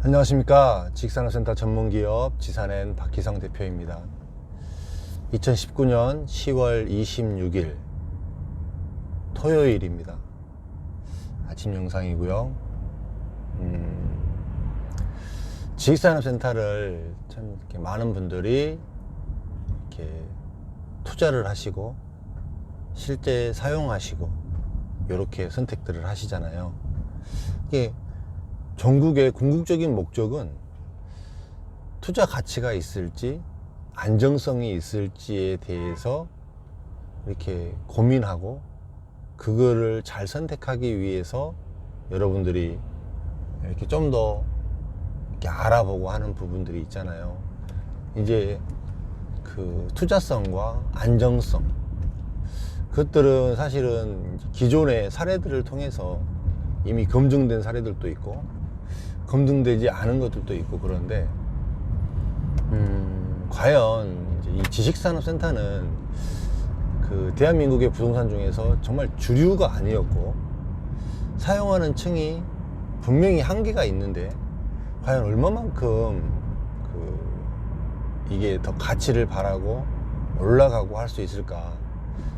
안녕하십니까. 지식산업센터 전문기업 지산엔 박희성 대표입니다. 2019년 10월 26일 토요일입니다. 아침 영상이고요. 지식산업센터를 참 이렇게 많은 분들이 이렇게 투자를 하시고 실제 사용하시고 이렇게 선택들을 하시잖아요. 이게 전국의 궁극적인 목적은 투자 가치가 있을지 안정성이 있을지에 대해서 이렇게 고민하고 그거를 잘 선택하기 위해서 여러분들이 이렇게 좀 더 이렇게 알아보고 하는 부분들이 있잖아요. 이제 그 투자성과 안정성, 그것들은 사실은 기존의 사례들을 통해서 이미 검증된 사례들도 있고 검증되지 않은 것들도 있고, 그런데 과연 이제 이 지식산업센터는 그 대한민국의 부동산 중에서 정말 주류가 아니었고 사용하는 층이 분명히 한계가 있는데 과연 얼마만큼 이게 더 가치를 바라고 올라가고 할 수 있을까.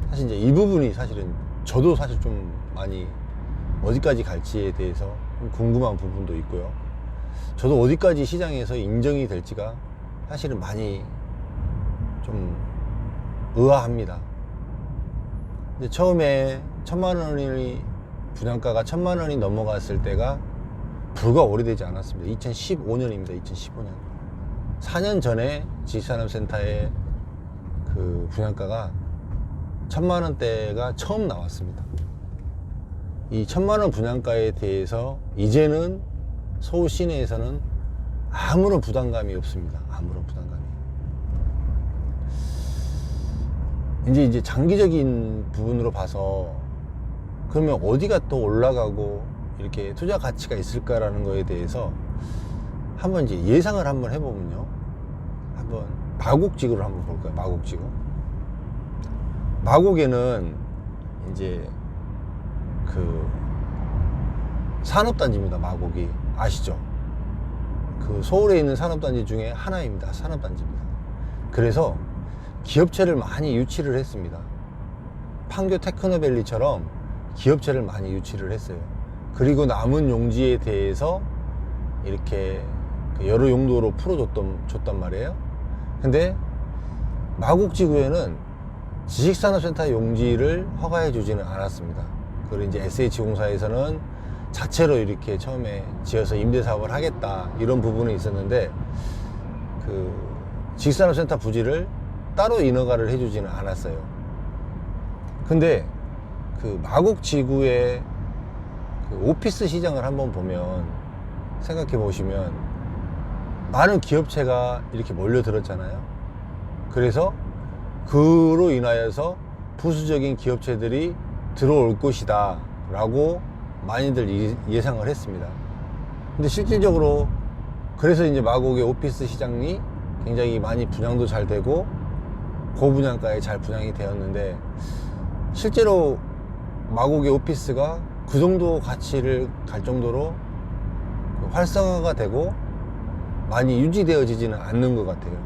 사실 이제 이 부분이 사실은 저도 사실 좀 많이 어디까지 갈지에 대해서 궁금한 부분도 있고요. 저도 어디까지 시장에서 인정이 될지가 사실은 많이 좀 의아합니다. 근데 처음에 1000만원이 분양가가 1000만원이 넘어갔을 때가 불과 오래되지 않았습니다. 2015년입니다. 2015년 4년 전에 지식산업센터의 그 분양가가 1000만원대가 처음 나왔습니다. 이 1000만원 분양가에 대해서 이제는 서울 시내에서는 아무런 부담감이 없습니다. 아무런 부담감이. 이제 장기적인 부분으로 봐서 그러면 어디가 또 올라가고 이렇게 투자 가치가 있을까라는 거에 대해서 한번 이제 예상을 한번 해보면요. 한번 마곡지구를 한번 볼까요? 마곡지구. 마곡에는 이제 그 산업단지입니다. 마곡이 아시죠? 그 서울에 있는 산업단지 중에 하나입니다. 산업단지입니다. 그래서 기업체를 많이 유치를 했습니다. 판교 테크노밸리처럼 기업체를 많이 유치를 했어요. 그리고 남은 용지에 대해서 이렇게 여러 용도로 풀어줬단 말이에요. 근데 마곡지구에는 지식산업센터 용지를 허가해 주지는 않았습니다. 그리고 이제 SH공사에서는 자체로 이렇게 처음에 지어서 임대사업을 하겠다 이런 부분이 있었는데 그 지식산업센터 부지를 따로 인허가를 해주지는 않았어요. 근데 그 마곡지구의 그 오피스 시장을 한번 보면 생각해 보시면 많은 기업체가 이렇게 몰려들었잖아요. 그래서 그로 인하여서 부수적인 기업체들이 들어올 것이다 라고 많이들 예상을 했습니다. 근데 실질적으로 그래서 이제 마곡의 오피스 시장이 굉장히 많이 분양도 잘 되고 고분양가에 잘 분양이 되었는데 실제로 마곡의 오피스가 그 정도 가치를 갈 정도로 활성화가 되고 많이 유지되어지지는 않는 것 같아요.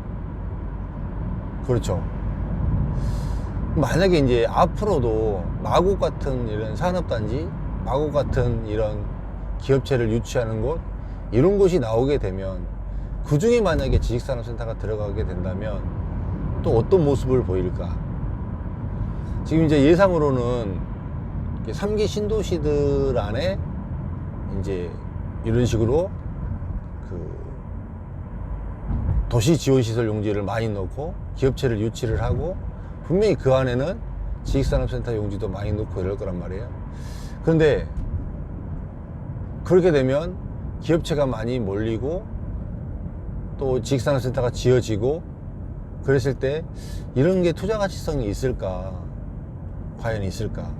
그렇죠. 만약에 이제 앞으로도 마곡 같은 이런 산업단지, 마곡 같은 이런 기업체를 유치하는 곳, 이런 곳이 나오게 되면 그 중에 만약에 지식산업센터가 들어가게 된다면 또 어떤 모습을 보일까. 지금 이제 예상으로는 3기 신도시들 안에 이제 이런 식으로 그 도시지원시설 용지를 많이 넣고 기업체를 유치를 하고 분명히 그 안에는 지식산업센터 용지도 많이 넣고 이럴 거란 말이에요. 그런데 그렇게 되면 기업체가 많이 몰리고 또 지식산업센터가 지어지고 그랬을 때 이런 게 투자 가치성이 있을까? 과연 있을까?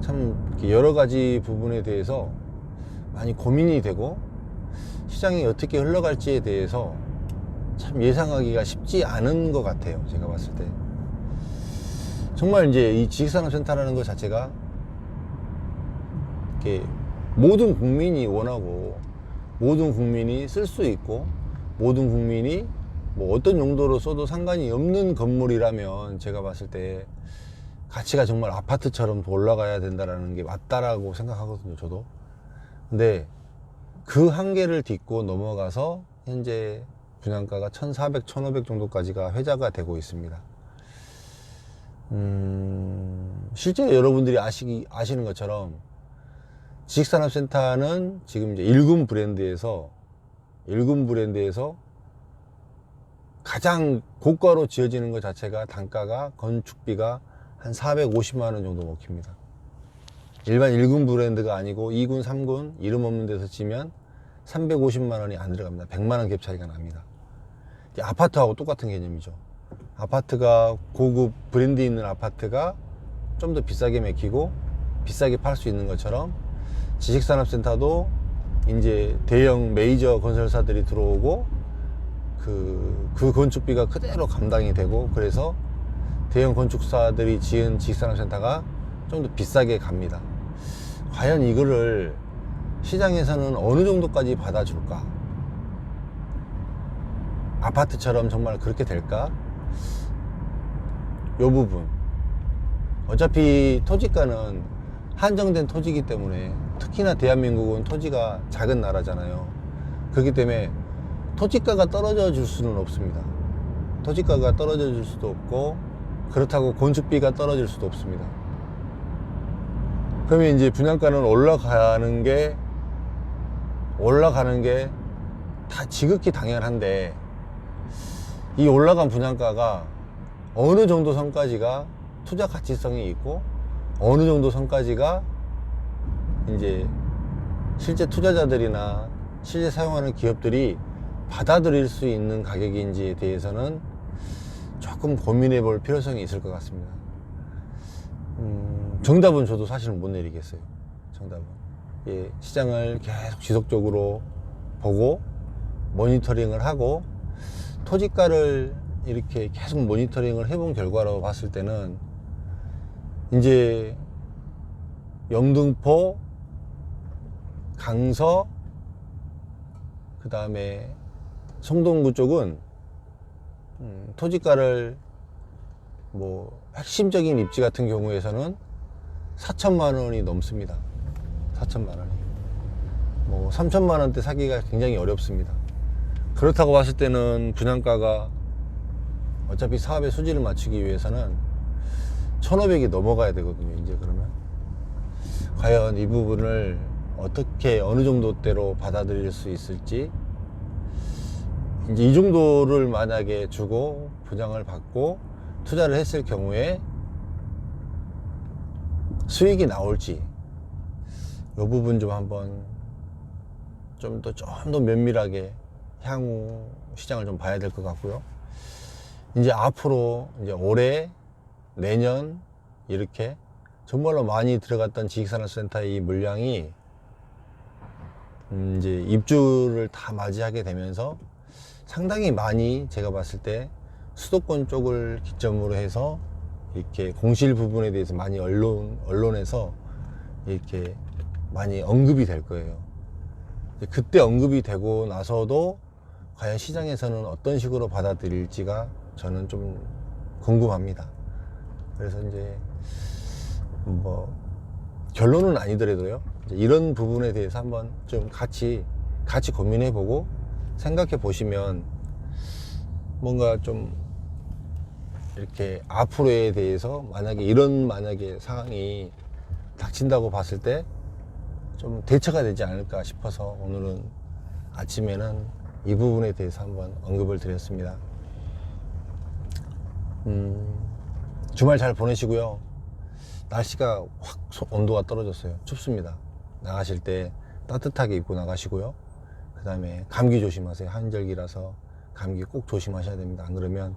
참 여러 가지 부분에 대해서 많이 고민이 되고 시장이 어떻게 흘러갈지에 대해서 참 예상하기가 쉽지 않은 것 같아요. 제가 봤을 때 정말 이제 이 지식산업센터라는 것 자체가 이렇게 모든 국민이 원하고 모든 국민이 쓸 수 있고 모든 국민이 뭐 어떤 용도로 써도 상관이 없는 건물이라면 제가 봤을 때 가치가 정말 아파트처럼 더 올라가야 된다는 게 맞다라고 생각하거든요, 저도. 근데 그 한계를 딛고 넘어가서 현재 분양가가 1,400, 1,500 정도까지가 회자가 되고 있습니다. 실제로 여러분들이 아시는 것처럼 지식산업센터는 지금 이제 일군 브랜드에서 가장 고가로 지어지는 것 자체가 단가가 건축비가 한 450만 원 정도 먹힙니다. 일반 1군 브랜드가 아니고 2군, 3군 이름 없는 데서 지면 350만 원이 안 들어갑니다. 100만 원 갭 차이가 납니다. 이제 아파트하고 똑같은 개념이죠. 아파트가 고급 브랜드 있는 아파트가 좀 더 비싸게 맥히고 비싸게 팔 수 있는 것처럼 지식산업센터도 이제 대형 메이저 건설사들이 들어오고 그 건축비가 그대로 감당이 되고 그래서 대형 건축사들이 지은 지식산업센터가 좀 더 비싸게 갑니다. 과연 이거를 시장에서는 어느 정도까지 받아줄까? 아파트처럼 정말 그렇게 될까? 요 부분. 어차피 토지가는 한정된 토지이기 때문에 특히나 대한민국은 토지가 작은 나라잖아요. 그렇기 때문에 토지가가 떨어져 줄 수는 없습니다. 토지가가 떨어져 줄 수도 없고 그렇다고 건축비가 떨어질 수도 없습니다. 그러면 이제 분양가는 올라가는 게 다 지극히 당연한데 이 올라간 분양가가 어느 정도 선까지가 투자 가치성이 있고 어느 정도 선까지가 이제 실제 투자자들이나 실제 사용하는 기업들이 받아들일 수 있는 가격인지에 대해서는 조금 고민해 볼 필요성이 있을 것 같습니다. 정답은 저도 사실은 못 내리겠어요. 정답은. 예, 시장을 계속 지속적으로 보고 모니터링을 하고 토지가를 이렇게 계속 모니터링을 해본 결과로 봤을 때는 이제 영등포, 강서, 그 다음에 성동구 쪽은 토지가를 뭐 핵심적인 입지 같은 경우에서는 4천만 원이 넘습니다. 4천만 원이. 뭐 3천만 원대 사기가 굉장히 어렵습니다. 그렇다고 봤을 때는 분양가가 어차피 사업의 수지를 맞추기 위해서는 1,500이 넘어가야 되거든요. 이제 그러면 과연 이 부분을 어떻게 어느 정도대로 받아들일 수 있을지, 이제 이 정도를 만약에 주고 분양을 받고 투자를 했을 경우에 수익이 나올지 이 부분 좀 한번 좀 더 면밀하게 향후 시장을 좀 봐야 될 것 같고요. 이제 앞으로 이제 올해 내년 이렇게 정말로 많이 들어갔던 지식산업센터의 이 물량이 이제 입주를 다 맞이하게 되면서 상당히 많이 제가 봤을 때 수도권 쪽을 기점으로 해서 이렇게 공실 부분에 대해서 많이 언론에서 이렇게 많이 언급이 될 거예요. 그때 언급이 되고 나서도 과연 시장에서는 어떤 식으로 받아들일지가 저는 좀 궁금합니다. 그래서 이제 뭐 결론은 아니더라도요, 이런 부분에 대해서 한번 좀 같이 고민해 보고 생각해 보시면 뭔가 좀 이렇게 앞으로에 대해서 만약에 상황이 닥친다고 봤을 때 좀 대처가 되지 않을까 싶어서 오늘은 아침에는 이 부분에 대해서 한번 언급을 드렸습니다. 주말 잘 보내시고요. 날씨가 확 온도가 떨어졌어요. 춥습니다. 나가실 때 따뜻하게 입고 나가시고요. 그 다음에 감기 조심하세요. 한절기라서 감기 꼭 조심하셔야 됩니다. 안 그러면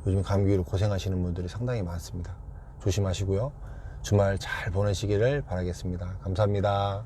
요즘 감기로 고생하시는 분들이 상당히 많습니다. 조심하시고요. 주말 잘 보내시기를 바라겠습니다. 감사합니다.